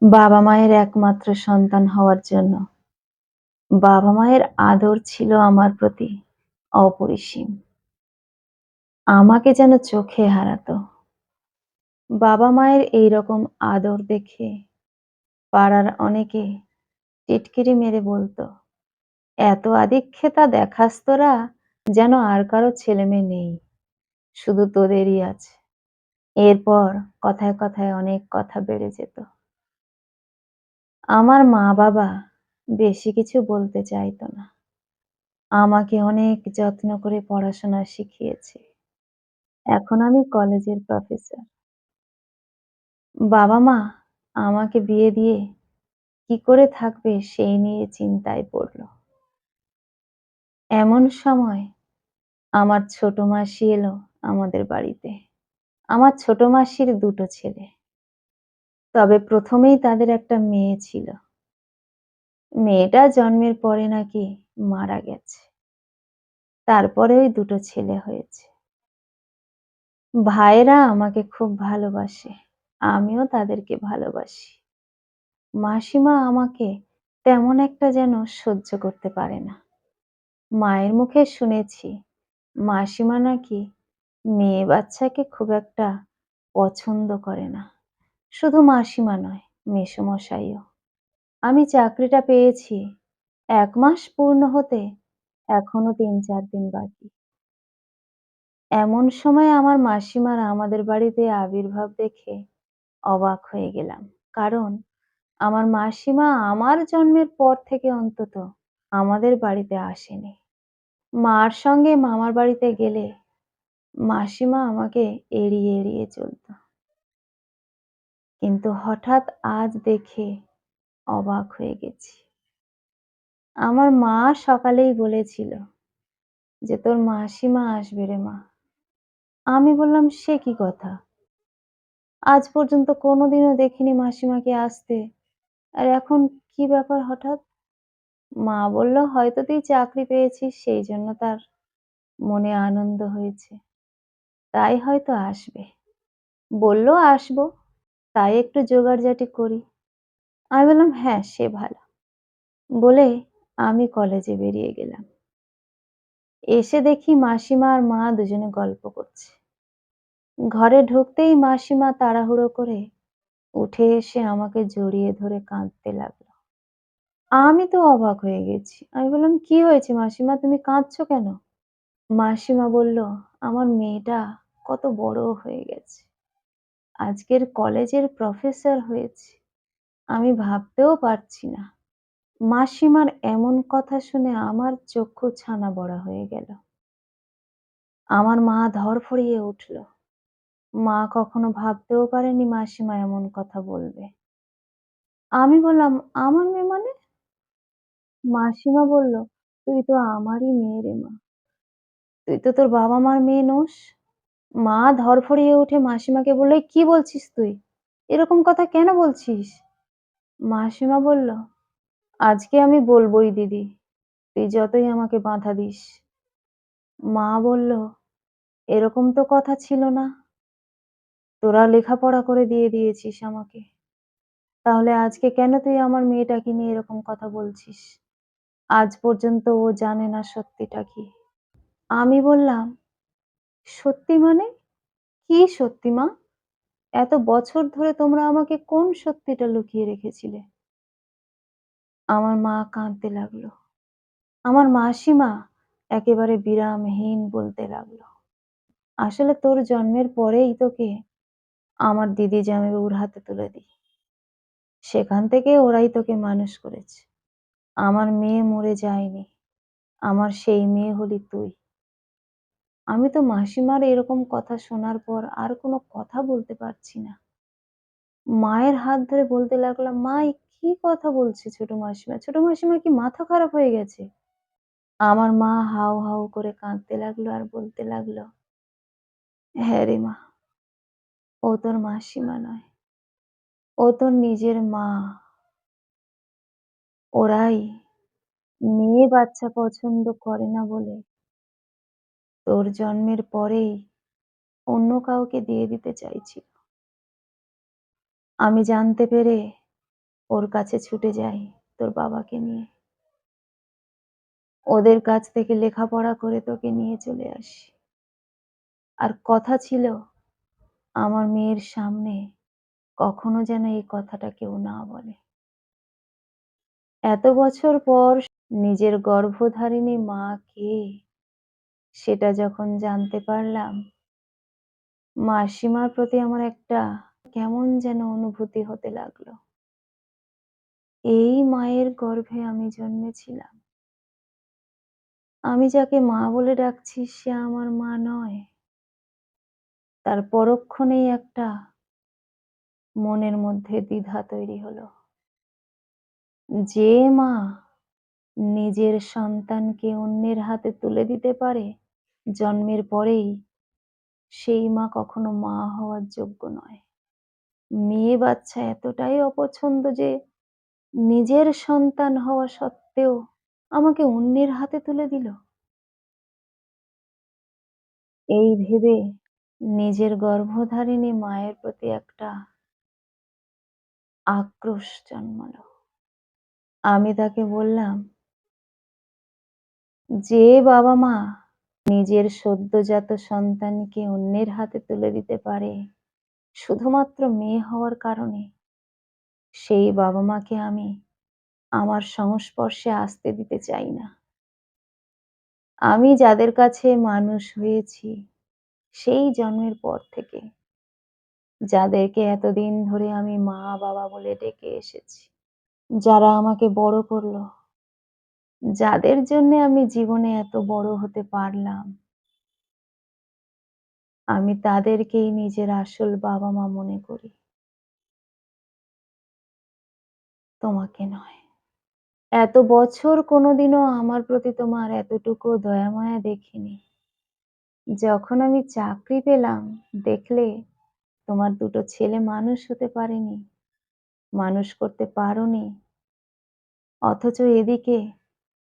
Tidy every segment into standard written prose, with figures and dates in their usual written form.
বাবা-মায়ের একমাত্র সন্তান হওয়ার জন্য বাবা-মায়ের আদর ছিল আমার প্রতি অপরিসীম। আমাকে যেন চোখে হারাতো। বাবা-মায়ের এইরকম আদর দেখে পাড়ার অনেকে টিটকিরি মেরে বলতো, "এত আদিক্ষেতা দেখাস তোরা যেন আর কারো ছেলেমেয়ে নেই। শুধু তোদেরই আছে।" এরপর কথায়, কথায় অনেক কথা বেড়ে যেত। আমার মা-বাবা বেশি কিছু বলতে চাইতো না। আমাকে অনেক যত্ন করে পড়াশোনা শিখিয়েছে। এখন আমি কলেজের প্রফেসর। বাবা-মা আমাকে বিয়ে দিয়ে কি করে থাকবে সেই নিয়ে চিন্তায় পড়ল। এমন সময় আমার ছোট মাসি এলো আমাদের বাড়িতে। আমার ছোট মাসির ২ টো ছেলে। তবে ১ম এই তাদের একটা মেয়ে ছিল। মেয়েটা জন্মের পরে নাকি মারা গেছে। তারপরে ওই ২ টো ছেলে হয়েছে। ভাইয়েরা আমাকে খুব ভালোবাসে। আমিও তাদেরকে ভালোবাসি। মাসিমা আমাকে তেমন একটা যেন সহ্য করতে পারে না। মায়ের মুখে শুনেছি, মাসিমা নাকি মেয়ে বাচ্চাকে খুব একটা পছন্দ করে না। শুধু মাসিমা নয়, মেসোমশাইও। আমি চাকরিটা পেয়েছি ১ মাস পূর্ণ হতে এখনো ৩-৪ দিন বাকি। এমন সময় আমার মাসিমার আমাদের বাড়িতে আবির্ভাব দেখে অবাক হয়ে গেলাম। কারণ আমার মাসিমা আমার জন্মের পর থেকে অন্তত আমাদের বাড়িতে আসেনি। মার সঙ্গে মামার বাড়িতে গেলে মাসিমা আমাকে এড়িয়ে, এড়িয়ে চলত। কিন্তু হঠাৎ আজ দেখে অবাক হয়ে গেছি। আমার মা সকালেই বলেছিল যে, "তোর মাসিমা আসবে রে মা।" আমি বললাম, "সে কি কথা? আজ পর্যন্ত কোনোদিনও দেখিনি মাসিমাকে আসতে। আর এখন কি ব্যাপার হঠাৎ?" মা বলল, "হয়তো তুই চাকরি পেয়েছিস সেই জন্য তার মনে আনন্দ হয়েছে। তাই হয়তো আসবে। বলল আসবো, তাই একটু জোগাড়জাটি করি।" আমি বললাম, "হ্যাঁ, সে ভালো।" বলে আমি কলেজে বেরিয়ে গেলাম। এসে দেখি মাসিমা আর মা দুজনে গল্প করছে। ঘরে ঢুকতেই মাসিমা তাড়াহুড়ো করে উঠে এসে আমাকে জড়িয়ে ধরে কাঁদতে লাগলো। আমি তো অবাক হয়ে গেছি। আমি বললাম, "কি হয়েছে মাসিমা? তুমি কাঁদছো কেন?" মাসিমা বলল, "আমার মেয়েটা কত বড় হয়ে গেছে। আজকের কলেজের প্রফেসর হয়েছে। আমি ভাবতেও পারছি না।" মাসিমার এমন কথা শুনে আমার চক্ষু ছানা বড়া হয়ে গেল। আমার মা ধড়ফড়িয়ে উঠল। মা কখনো ভাবতেও পারেনি মাসিমা এমন কথা বলবে। আমি বললাম, "আমার মেয়ে মানে?" মাসিমা বলল, "তুই তো আমারই মেয়ে রে মা। তুই তো তোর বাবা-মার মেয়ে নোস।" মা ধড়ফড়িয়ে উঠে মাসিমাকে বলল, "এই কি বলছিস তুই? এরকম কথা কেন বলছিস?" মাসিমা বলল, "আজকে আমি বলবই দিদি, তুই যতই আমাকে বাধা দিস।" মা বলল, "এরকম তো কথা ছিল না। তোরা লেখাপড়া করে দিয়ে দিয়েছিস আমাকে। তাহলে আজকে কেন তুই আমার মেয়েটাকে নিয়ে এরকম কথা বলছিস? আজ পর্যন্ত ও জানে না সত্যিটা কি।" আমি বললাম, "সত্যি মানে? কি সত্যি মা? এত বছর ধরে তোমরা আমাকে কোন সত্যিটা লুকিয়ে রেখেছিলে?" আমার মা কাঁদতে লাগলো। আমার মাসিমা একেবারে বিরামহীন বলতে লাগলো, "আসলে তোর জন্মের পরেই তোকে আমার দিদি জামাইবাবুর হাতে তুলে দিই। সেখান থেকে ওরাই তোকে মানুষ করেছে। আমার মেয়ে মরে যায়নি। আমার সেই মেয়ে হলি তুই।" আমি তো মাসিমার এরকম কথা শোনার পর আর কোনো কথা বলতে পারছি না। মায়ের হাত ধরে বলতে লাগলাম, "মা এ কি কথা বলছে ছোট মাসিমা? ছোট মাসিমার কি মাথা খারাপ হয়ে গেছে?" আমার মা হাউ, হাউ করে কাঁদতে লাগলো আর বলতে লাগলো, "হ্যাঁ রে মা, ও তোর মাসিমা নয়। ও তোর নিজের মা। ওরাই মেয়ে বাচ্চা পছন্দ করে না বলে তোর জন্মের পরেই অন্য কাউকে দিয়ে দিতে চাইছিল। আমি জানতে পেরে ওর কাছে ছুটে যাই তোর বাবাকে নিয়ে। ওদের কাছ থেকে লেখাপড়া করে তোকে নিয়ে চলে আসি। আর কথা ছিল আমার মেয়ের সামনে কখনো যেন এই কথাটা কেউ না বলে। এত বছর পর নিজের গর্ভধারিণী মা কে সেটা যখন জানতে পারলাম, মাসিমার প্রতি আমার একটা কেমন যেন অনুভূতি হতে লাগলো। এই মায়ের গর্ভে আমি জন্মেছিলাম। আমি যাকে মা বলে ডাকছি সে আমার মা নয়। তার পরক্ষণেই একটা মনের মধ্যে দ্বিধা তৈরি হলো। যে মা নিজের সন্তানকে অন্যের হাতে তুলে দিতে পারে জন্মের পরেই, সেই মা কখনো মা হওয়ার যোগ্য নয়। মেয়ে বাচ্চা এতটাই অপছন্দ যে নিজের সন্তান হওয়া সত্ত্বেও আমাকে অন্যের হাতে তুলে দিল। এই ভেবে নিজের গর্ভধারিণী মায়ের প্রতি একটা আক্রোশ জন্মালো। আমি তাকে বললাম, যে বাবা-মা নিজের সদ্যোজাত সন্তানকে অন্যের হাতে তুলে দিতে পারে শুধুমাত্র মেয়ে হওয়ার কারণে, সেই বাবা-মাকে আমি আমার সংস্পর্শে আসতে দিতে চাই না। আমি যাদের কাছে মানুষ হয়েছি সেই জন্মের পর থেকে, যাদেরকে এতদিন ধরে আমি মা-বাবা বলে ডেকে এসেছি, যারা আমাকে বড় করলো, যাদের জন্যে আমি জীবনে এত বড় হতে পারলাম, আমি তাদেরকেই নিজের আসল বাবা-মা মনে করি, তোমাকে নয়। এত বছর কোনোদিনও আমার প্রতি তোমার এতটুকুও দয়া মায়া দেখিনি। যখন আমি চাকরি পেলাম দেখলে তোমার ২ টো ছেলে মানুষ হতে পারেনি, মানুষ করতে পারোনি। অথচ এদিকে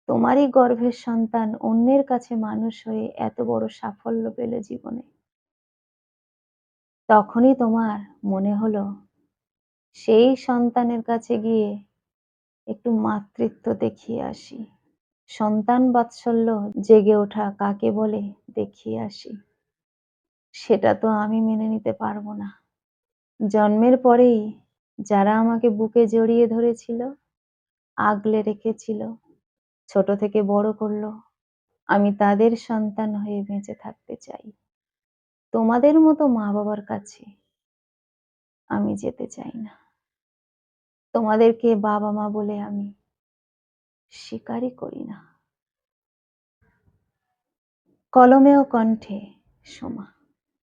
তোমারই গর্ভের সন্তান অন্যের কাছে মানুষ হয়ে এত বড় সাফল্য পেল জীবনে। তখনই তোমার মনে হলো সেই সন্তানের কাছে গিয়ে একটু মাতৃত্ব দেখিয়ে আসি। সন্তান বাৎসল্য জেগে ওঠা কাকে বলে দেখিয়ে আসি। সেটা তো আমি মেনে নিতে পারবো না। জন্মের পরেই যারা আমাকে বুকে জড়িয়ে ধরেছিল, আগলে রেখেছিল, ছোট থেকে বড় করলো, আমি তাদের সন্তান হয়ে বেঁচে থাকতে চাই। তোমাদের মতো মা-বাবার কাছে আমি যেতে চাই না। তোমাদেরকে বাবা-মা বলে আমি স্বীকারই করি না। কলমে ও কণ্ঠে সোমা।